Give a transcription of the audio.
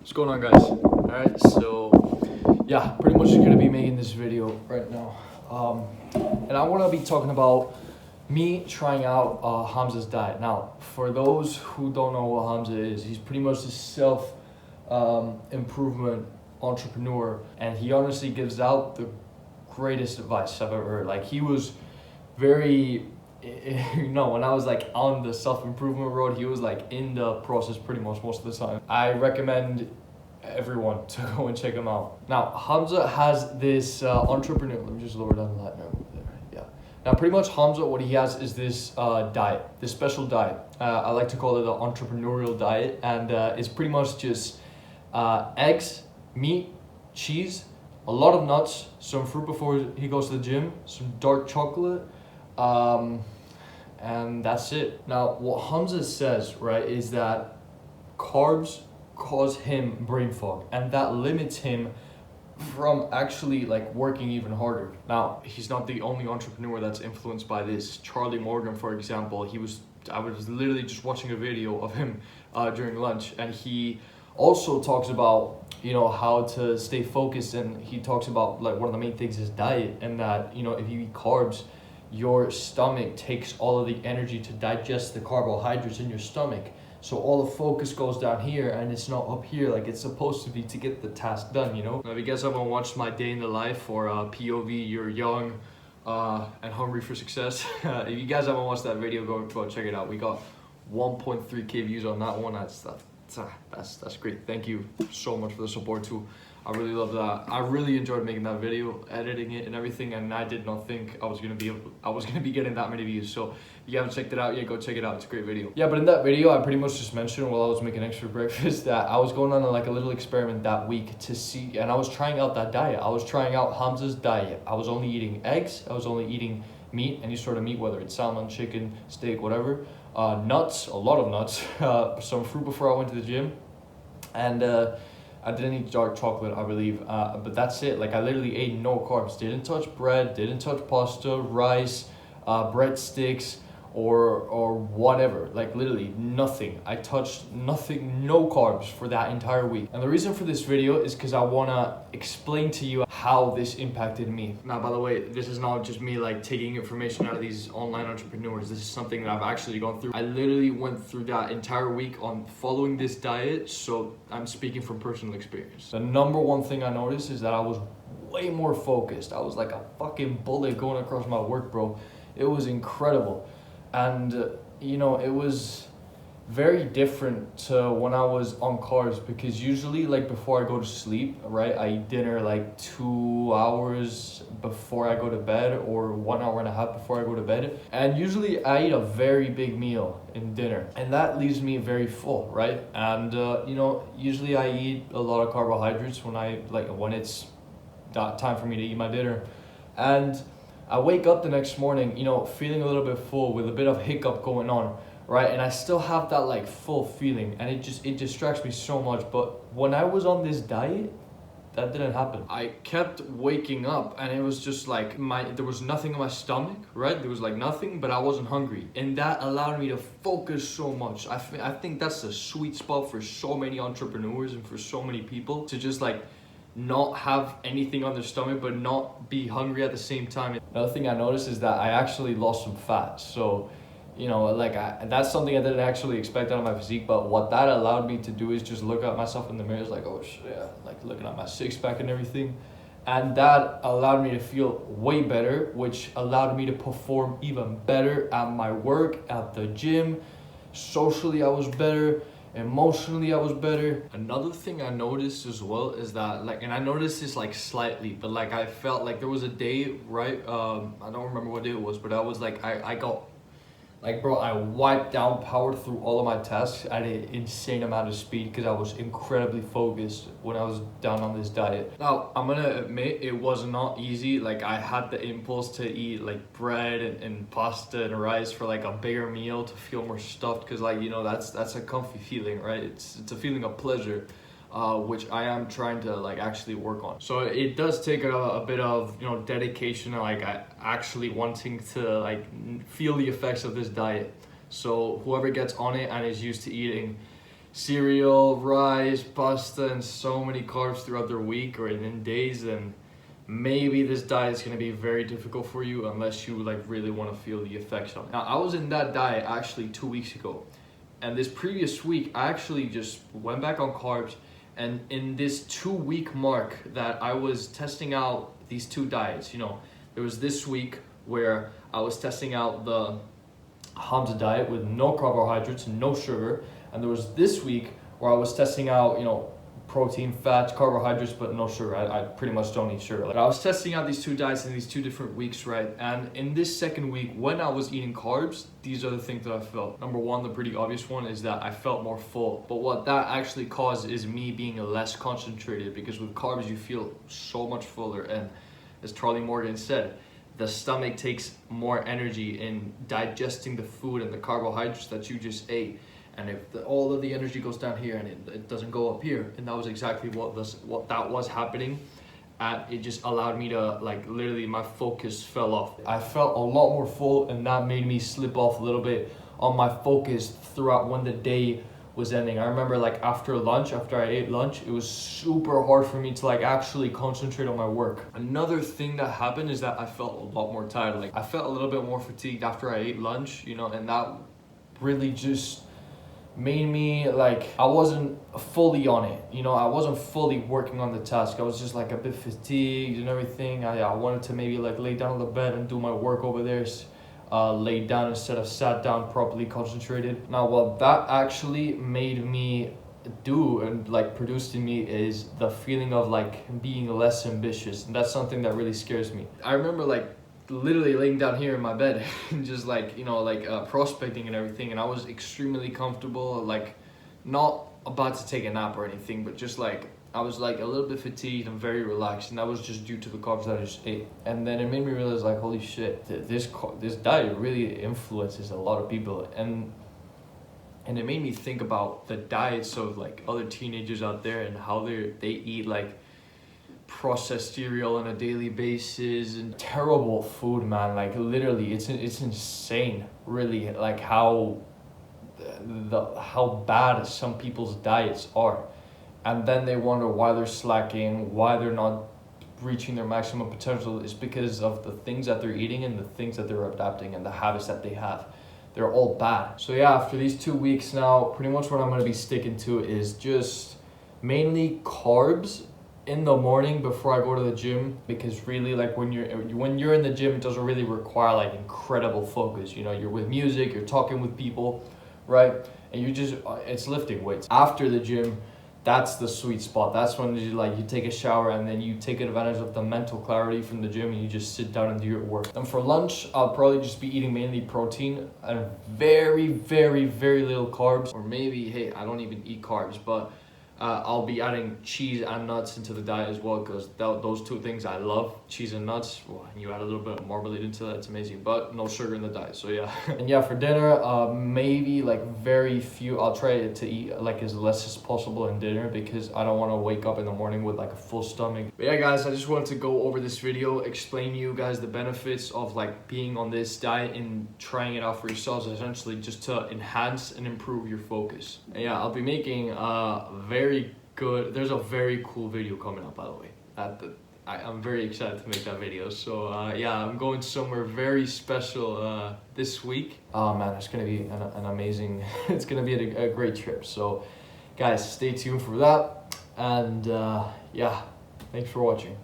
What's going on, guys? Alright, so yeah, pretty much gonna be making this video right now. And I wanna be talking about me trying out Hamza's diet. Now, for those who don't know what Hamza is, he's pretty much a self improvement entrepreneur, and he honestly gives out the greatest advice I've ever heard. Like, he was very when I was like on the self-improvement road, he was like in the process pretty much most of the time. I recommend everyone to go and check him out. Now, Hamza has this entrepreneur, let me just lower down the light now. Yeah. Now, pretty much Hamza, what he has is this diet, this special diet. I like to call it the entrepreneurial diet, and it's pretty much just eggs, meat, cheese, a lot of nuts, some fruit before he goes to the gym, some dark chocolate, and that's it. Now, what Hamza says, right, is that carbs cause him brain fog, and that limits him from actually like working even harder. Now, he's not the only entrepreneur that's influenced by this. Charlie Morgan, for example, I was literally just watching a video of him during lunch, and he also talks about, you know, how to stay focused, and he talks about like one of the main things is diet, and that, you know, if you eat carbs, your stomach takes all of the energy to digest the carbohydrates in your stomach. So all the focus goes down here, and it's not up here like it's supposed to be to get the task done, you know? Now, if you guys haven't watched my day in the life, or POV, you're young and hungry for success. If you guys haven't watched that video, go check it out. We got 1.3K views on that one. That's great. Thank you so much for the support too. I really love that. I really enjoyed making that video, editing it and everything, and I did not think I was gonna be getting that many views. So if you haven't checked it out yet, go check it out. It's a great video. Yeah, but in that video, I pretty much just mentioned while I was making extra breakfast that I was going on like a little experiment that week to see, and I was trying out that diet. I was trying out Hamza's diet. I was only eating eggs. I was only eating meat, any sort of meat, whether it's salmon, chicken, steak, whatever. Nuts, a lot of nuts, some fruit before I went to the gym, and I didn't eat dark chocolate, I believe, but that's it. Like, I literally ate no carbs, didn't touch bread, didn't touch pasta, rice, breadsticks, or whatever. Like, literally nothing. I touched nothing, no carbs for that entire week. And the reason for this video is because I want to explain to you how this impacted me. Now, by the way, this is not just me like taking information out of these online entrepreneurs. This is something that I've actually gone through. I literally went through that entire week on following this diet, so I'm speaking from personal experience. The number one thing I noticed is that I was way more focused. I was like a fucking bullet going across my work, bro. It was incredible. And you know, it was very different to when I was on carbs, because usually, like, before I go to sleep, right, I eat dinner like 2 hours before I go to bed, or 1 hour and a half before I go to bed, and usually I eat a very big meal in dinner, and that leaves me very full, right? And you know, usually I eat a lot of carbohydrates when it's that time for me to eat my dinner, and I wake up the next morning, you know, feeling a little bit full with a bit of hiccup going on, right? And I still have that like full feeling, and it distracts me so much. But when I was on this diet, that didn't happen. I kept waking up, and it was just like there was nothing in my stomach, right? There was like nothing, but I wasn't hungry, and that allowed me to focus so much. I think that's the sweet spot for so many entrepreneurs and for so many people, to just like not have anything on their stomach but not be hungry at the same time. Another thing I noticed is that I actually lost some fat. So, you know, like, that's something I didn't actually expect out of my physique, but what that allowed me to do is just look at myself in the mirror. It's like, oh shit, yeah, like looking at my six-pack and everything, and that allowed me to feel way better, which allowed me to perform even better at my work, at the gym. Socially, I was better. Emotionally, I was better. Another thing I noticed as well is that, like, and I noticed this like slightly, but like I felt like there was a day, right? I don't remember what day it was, but I was like, I got, like, bro, I wiped down, powered through all of my tasks at an insane amount of speed, because I was incredibly focused when I was down on this diet. Now, I'm gonna admit, it was not easy. Like, I had the impulse to eat like bread and pasta and rice for like a bigger meal to feel more stuffed, because, like, you know, that's a comfy feeling, right? It's a feeling of pleasure. Which I am trying to like actually work on. So it does take a bit of, you know, dedication, like actually wanting to like feel the effects of this diet. So whoever gets on it and is used to eating, cereal, rice, pasta, and so many carbs throughout their week or in days, then maybe this diet is going to be very difficult for you unless you like really want to feel the effects on it. Now, I was in that diet actually 2 weeks ago, and this previous week I actually just went back on carbs, and in this 2 week mark that I was testing out these two diets, you know, there was this week where I was testing out the Hamza diet with no carbohydrates and no sugar, and there was this week where I was testing out, you know, protein, fats, carbohydrates, but no sugar. I pretty much don't eat sugar. Like, I was testing out these two diets in these 2 different weeks, right? And in this second week, when I was eating carbs, these are the things that I felt. Number one, the pretty obvious one, is that I felt more full. But what that actually caused is me being less concentrated, because with carbs, you feel so much fuller. And as Charlie Morgan said, the stomach takes more energy in digesting the food and the carbohydrates that you just ate. And if all of the energy goes down here and it doesn't go up here, and that was exactly what that was happening, and it just allowed me to, like, literally my focus fell off. I felt a lot more full, and that made me slip off a little bit on my focus throughout when the day was ending. I remember, like, after I ate lunch, it was super hard for me to like actually concentrate on my work. Another thing that happened is that I felt a lot more tired. Like, I felt a little bit more fatigued after I ate lunch, you know, and that really just made me like, I wasn't fully on it, you know, I wasn't fully working on the task. I was just like a bit fatigued and everything. I wanted to maybe like lay down on the bed and do my work over there, laid down instead of sat down properly concentrated. Now, what that actually made me do and like produced in me is the feeling of like being less ambitious, and that's something that really scares me. I remember like literally laying down here in my bed and just like, you know, like prospecting and everything, and I was extremely comfortable, like not about to take a nap or anything, but just like I was like a little bit fatigued and very relaxed, and that was just due to the carbs that I just ate. And then it made me realize, like, holy shit, this diet really influences a lot of people, and it made me think about the diets of like other teenagers out there and how they eat like processed cereal on a daily basis and terrible food, man. Like, literally, it's insane, really, like how bad some people's diets are. And then they wonder why they're slacking, why they're not reaching their maximum potential. Is because of the things that they're eating and the things that they're adapting and the habits that they have. They're all bad. So yeah, after these 2 weeks now, pretty much what I'm gonna be sticking to is just mainly carbs in the morning before I go to the gym, because really, like, when you're in the gym, it doesn't really require like incredible focus. You know, you're with music, you're talking with people, right? And you just, it's lifting weights. After the gym, that's the sweet spot. That's when you take a shower and then you take advantage of the mental clarity from the gym and you just sit down and do your work. And for lunch, I'll probably just be eating mainly protein and very, very, very little carbs. Or maybe, hey, I don't even eat carbs, but I'll be adding cheese and nuts into the diet as well, because those two things I love, cheese and nuts. Well, and you add a little bit of marmalade into that, it's amazing, but no sugar in the diet, so yeah. And yeah, for dinner, maybe like very few, I'll try to eat like as less as possible in dinner, because I don't want to wake up in the morning with like a full stomach. But yeah, guys, I just wanted to go over this video, explain to you guys the benefits of like being on this diet and trying it out for yourselves, essentially just to enhance and improve your focus. And yeah, I'll be making there's a very cool video coming up, by the way. I'm very excited to make that video. So yeah, I'm going somewhere very special this week. Oh man, it's gonna be an amazing, it's gonna be a great trip. So guys, stay tuned for that. And yeah, thanks for watching.